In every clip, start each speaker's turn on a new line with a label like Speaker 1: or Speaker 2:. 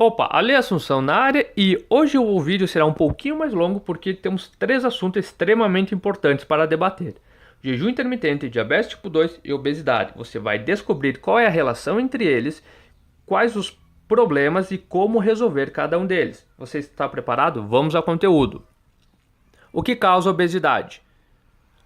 Speaker 1: Opa, Ale Assunção na área e hoje o vídeo será um pouquinho mais longo porque temos três assuntos extremamente importantes para debater. Jejum intermitente, diabetes tipo 2 e obesidade. Você vai descobrir qual é a relação entre eles, quais os problemas e como resolver cada um deles. Você está preparado? Vamos ao conteúdo. O que causa obesidade?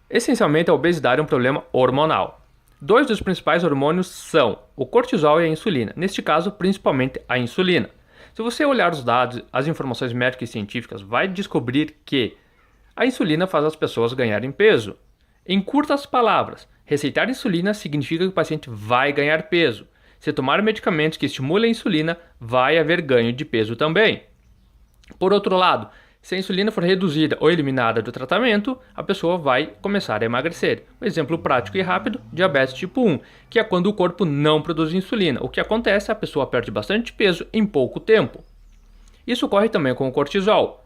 Speaker 1: Essencialmente, a obesidade é um problema hormonal. Dois dos principais hormônios são o cortisol e a insulina, neste caso, principalmente a insulina. Se você olhar os dados, as informações médicas e científicas, vai descobrir que a insulina faz as pessoas ganharem peso. Em curtas palavras, receitar insulina significa que o paciente vai ganhar peso. Se tomar medicamentos que estimulam a insulina, vai haver ganho de peso também. Por outro lado, se a insulina for reduzida ou eliminada do tratamento, a pessoa vai começar a emagrecer. Um exemplo prático e rápido, diabetes tipo 1, que é quando o corpo não produz insulina. O que acontece? A pessoa perde bastante peso em pouco tempo. Isso ocorre também com o cortisol.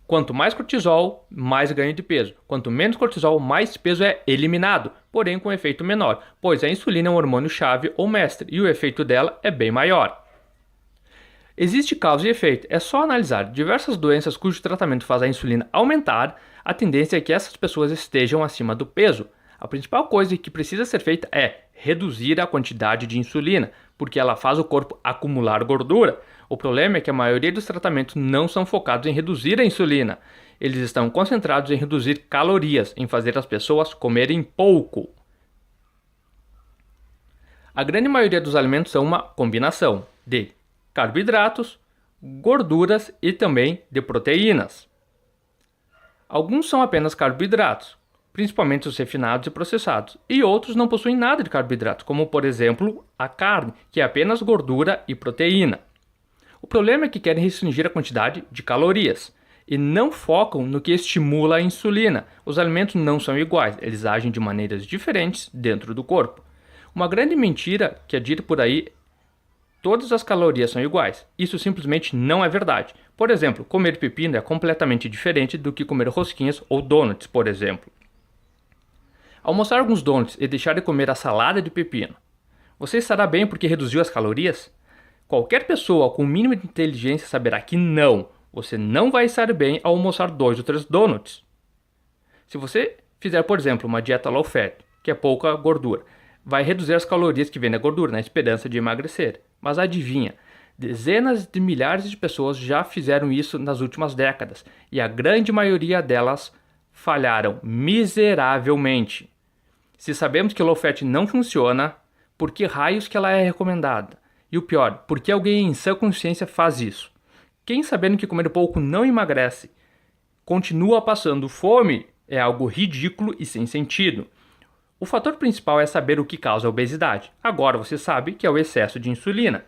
Speaker 1: Quanto mais cortisol, mais ganho de peso. Quanto menos cortisol, mais peso é eliminado, porém com efeito menor, pois a insulina é um hormônio-chave ou mestre e o efeito dela é bem maior. Existe causa e efeito. É só analisar diversas doenças cujo tratamento faz a insulina aumentar, a tendência é que essas pessoas estejam acima do peso. A principal coisa que precisa ser feita é reduzir a quantidade de insulina, porque ela faz o corpo acumular gordura. O problema é que a maioria dos tratamentos não são focados em reduzir a insulina. Eles estão concentrados em reduzir calorias, em fazer as pessoas comerem pouco. A grande maioria dos alimentos são uma combinação de carboidratos, gorduras e também de proteínas. Alguns são apenas carboidratos, principalmente os refinados e processados, e outros não possuem nada de carboidratos, como por exemplo a carne, que é apenas gordura e proteína. O problema é que querem restringir a quantidade de calorias e não focam no que estimula a insulina. Os alimentos não são iguais, eles agem de maneiras diferentes dentro do corpo. Uma grande mentira que é dita por aí: todas as calorias são iguais. Isso simplesmente não é verdade. Por exemplo, comer pepino é completamente diferente do que comer rosquinhas ou donuts, por exemplo. Almoçar alguns donuts e deixar de comer a salada de pepino. Você estará bem porque reduziu as calorias? Qualquer pessoa com o mínimo de inteligência saberá que não. Você não vai estar bem ao almoçar 2 ou 3 donuts. Se você fizer, por exemplo, uma dieta low fat, que é pouca gordura, vai reduzir as calorias que vêm da gordura na esperança de emagrecer. Mas adivinha, dezenas de milhares de pessoas já fizeram isso nas últimas décadas e a grande maioria delas falharam miseravelmente. Se sabemos que low fat não funciona, por que raios que ela é recomendada? E o pior, por que alguém em sã consciência faz isso? Quem, sabendo que comer pouco não emagrece, continua passando fome, é algo ridículo e sem sentido. O fator principal é saber o que causa a obesidade. Agora você sabe que é o excesso de insulina.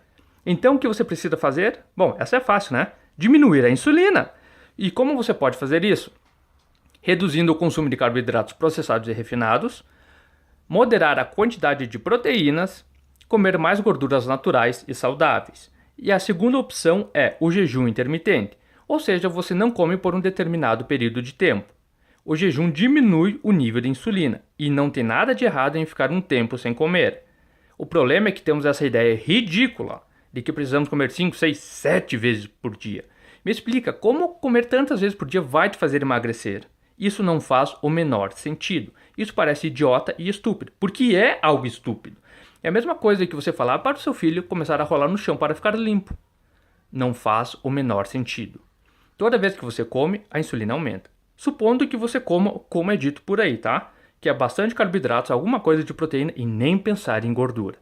Speaker 1: Então o que você precisa fazer? Bom, essa é fácil, né? Diminuir a insulina. E como você pode fazer isso? Reduzindo o consumo de carboidratos processados e refinados, moderar a quantidade de proteínas, comer mais gorduras naturais e saudáveis. E a segunda opção é o jejum intermitente, ou seja, você não come por um determinado período de tempo. O jejum diminui o nível de insulina e não tem nada de errado em ficar um tempo sem comer. O problema é que temos essa ideia ridícula de que precisamos comer 5, 6, 7 vezes por dia. Me explica, como comer tantas vezes por dia vai te fazer emagrecer? Isso não faz o menor sentido. Isso parece idiota e estúpido, porque é algo estúpido. É a mesma coisa que você falar para o seu filho começar a rolar no chão para ficar limpo. Não faz o menor sentido. Toda vez que você come, a insulina aumenta. Supondo que você coma como é dito por aí, tá? Que é bastante carboidratos, alguma coisa de proteína e nem pensar em gordura.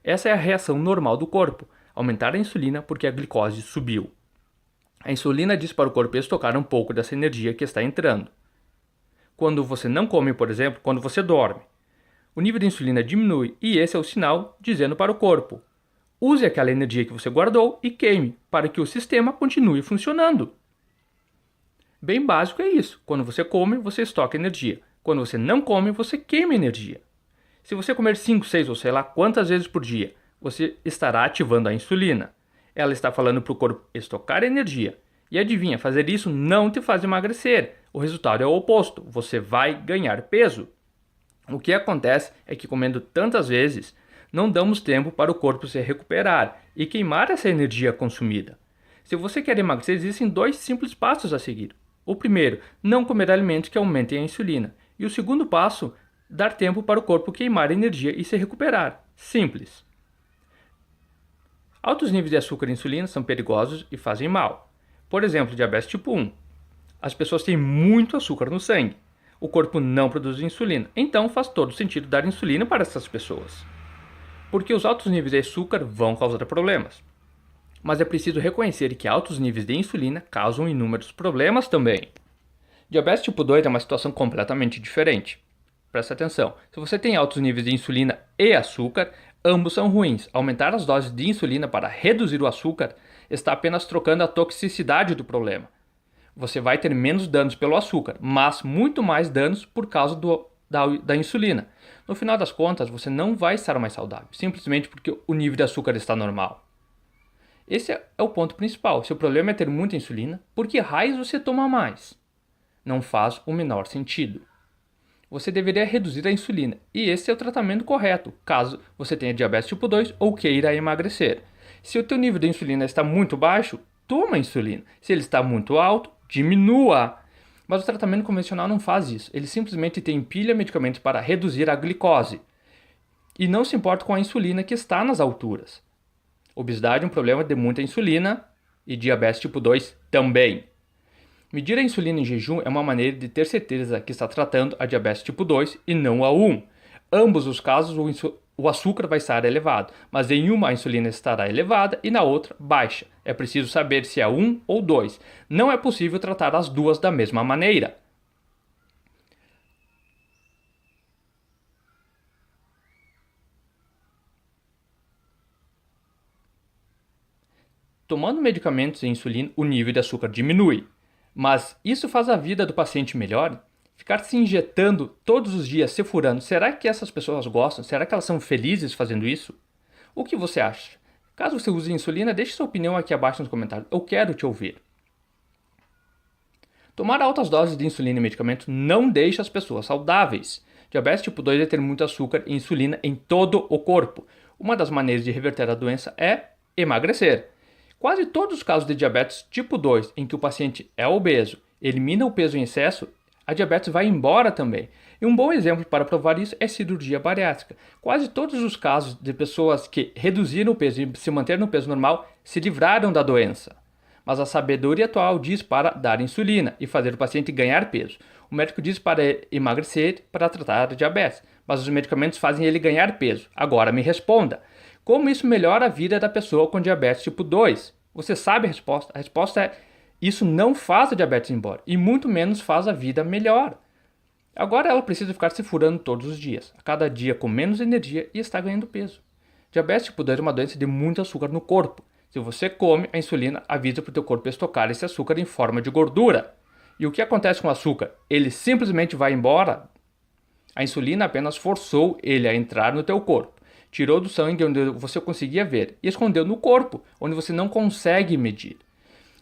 Speaker 1: Essa é a reação normal do corpo, aumentar a insulina porque a glicose subiu. A insulina diz para o corpo estocar um pouco dessa energia que está entrando. Quando você não come, por exemplo, quando você dorme, o nível de insulina diminui e esse é o sinal dizendo para o corpo: use aquela energia que você guardou e queime, para que o sistema continue funcionando. Bem básico é isso. Quando você come, você estoca energia. Quando você não come, você queima energia. Se você comer 5, 6 ou sei lá quantas vezes por dia, você estará ativando a insulina. Ela está falando para o corpo estocar energia. E adivinha, fazer isso não te faz emagrecer. O resultado é o oposto. Você vai ganhar peso. O que acontece é que comendo tantas vezes, não damos tempo para o corpo se recuperar e queimar essa energia consumida. Se você quer emagrecer, existem dois simples passos a seguir. O primeiro, não comer alimentos que aumentem a insulina. E o segundo passo, dar tempo para o corpo queimar energia e se recuperar. Simples. Altos níveis de açúcar e insulina são perigosos e fazem mal. Por exemplo, diabetes tipo 1. As pessoas têm muito açúcar no sangue. O corpo não produz insulina, então faz todo sentido dar insulina para essas pessoas. Porque os altos níveis de açúcar vão causar problemas. Mas é preciso reconhecer que altos níveis de insulina causam inúmeros problemas também. Diabetes tipo 2 é uma situação completamente diferente. Presta atenção, se você tem altos níveis de insulina e açúcar, ambos são ruins. Aumentar as doses de insulina para reduzir o açúcar está apenas trocando a toxicidade do problema. Você vai ter menos danos pelo açúcar, mas muito mais danos por causa da insulina. No final das contas, você não vai estar mais saudável, simplesmente porque o nível de açúcar está normal. Esse é o ponto principal. Se o problema é ter muita insulina, por que raios você toma mais? Não faz o menor sentido. Você deveria reduzir a insulina, e esse é o tratamento correto, caso você tenha diabetes tipo 2 ou queira emagrecer. Se o teu nível de insulina está muito baixo, toma insulina. Se ele está muito alto, diminua. Mas o tratamento convencional não faz isso. Ele simplesmente te empilha medicamentos para reduzir a glicose. E não se importa com a insulina que está nas alturas. Obesidade é um problema de muita insulina e diabetes tipo 2 também. Medir a insulina em jejum é uma maneira de ter certeza que está tratando a diabetes tipo 2 e não a 1. Ambos os casos o açúcar vai estar elevado, mas em uma a insulina estará elevada e na outra baixa. É preciso saber se é 1 ou 2. Não é possível tratar as duas da mesma maneira. Tomando medicamentos e insulina, o nível de açúcar diminui. Mas isso faz a vida do paciente melhor? Ficar se injetando todos os dias, se furando, será que essas pessoas gostam? Será que elas são felizes fazendo isso? O que você acha? Caso você use insulina, deixe sua opinião aqui abaixo nos comentários. Eu quero te ouvir. Tomar altas doses de insulina e medicamentos não deixa as pessoas saudáveis. Diabetes tipo 2 é ter muito açúcar e insulina em todo o corpo. Uma das maneiras de reverter a doença é emagrecer. Quase todos os casos de diabetes tipo 2 em que o paciente é obeso, elimina o peso em excesso, a diabetes vai embora também. E um bom exemplo para provar isso é cirurgia bariátrica. Quase todos os casos de pessoas que reduziram o peso e se manteram no peso normal se livraram da doença. Mas a sabedoria atual diz para dar insulina e fazer o paciente ganhar peso. O médico diz para emagrecer para tratar a diabetes, mas os medicamentos fazem ele ganhar peso. Agora me responda. Como isso melhora a vida da pessoa com diabetes tipo 2? Você sabe a resposta? A resposta é: isso não faz a diabetes ir embora e muito menos faz a vida melhor. Agora ela precisa ficar se furando todos os dias, a cada dia com menos energia e está ganhando peso. Diabetes tipo 2 é uma doença de muito açúcar no corpo. Se você come, a insulina avisa para o teu corpo estocar esse açúcar em forma de gordura. E o que acontece com o açúcar? Ele simplesmente vai embora? A insulina apenas forçou ele a entrar no teu corpo. Tirou do sangue onde você conseguia ver e escondeu no corpo, onde você não consegue medir.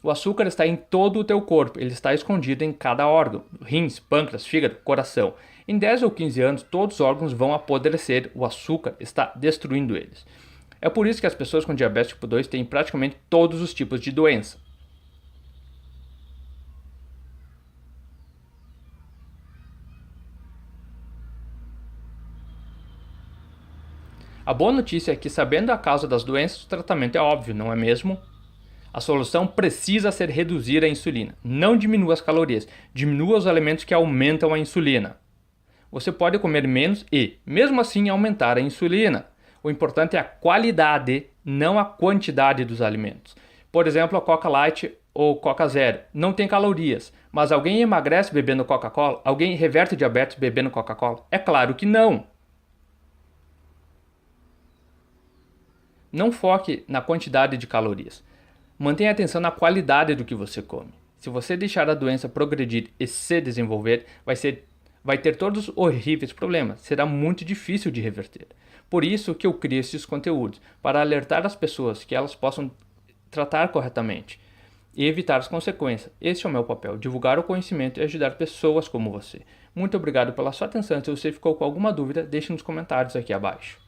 Speaker 1: O açúcar está em todo o teu corpo, ele está escondido em cada órgão, rins, pâncreas, fígado, coração. Em 10 ou 15 anos, todos os órgãos vão apodrecer, o açúcar está destruindo eles. É por isso que as pessoas com diabetes tipo 2 têm praticamente todos os tipos de doença. A boa notícia é que, sabendo a causa das doenças, o tratamento é óbvio, não é mesmo? A solução precisa ser reduzir a insulina. Não diminua as calorias, diminua os alimentos que aumentam a insulina. Você pode comer menos e, mesmo assim, aumentar a insulina. O importante é a qualidade, não a quantidade dos alimentos. Por exemplo, a Coca Light ou Coca Zero não tem calorias, mas alguém emagrece bebendo Coca-Cola? Alguém reverte diabetes bebendo Coca-Cola? É claro que não. Não foque na quantidade de calorias. Mantenha atenção na qualidade do que você come. Se você deixar a doença progredir e se desenvolver, vai ter todos os horríveis problemas. Será muito difícil de reverter. Por isso que eu crio esses conteúdos, para alertar as pessoas que elas possam tratar corretamente e evitar as consequências. Esse é o meu papel, divulgar o conhecimento e ajudar pessoas como você. Muito obrigado pela sua atenção. Se você ficou com alguma dúvida, deixe nos comentários aqui abaixo.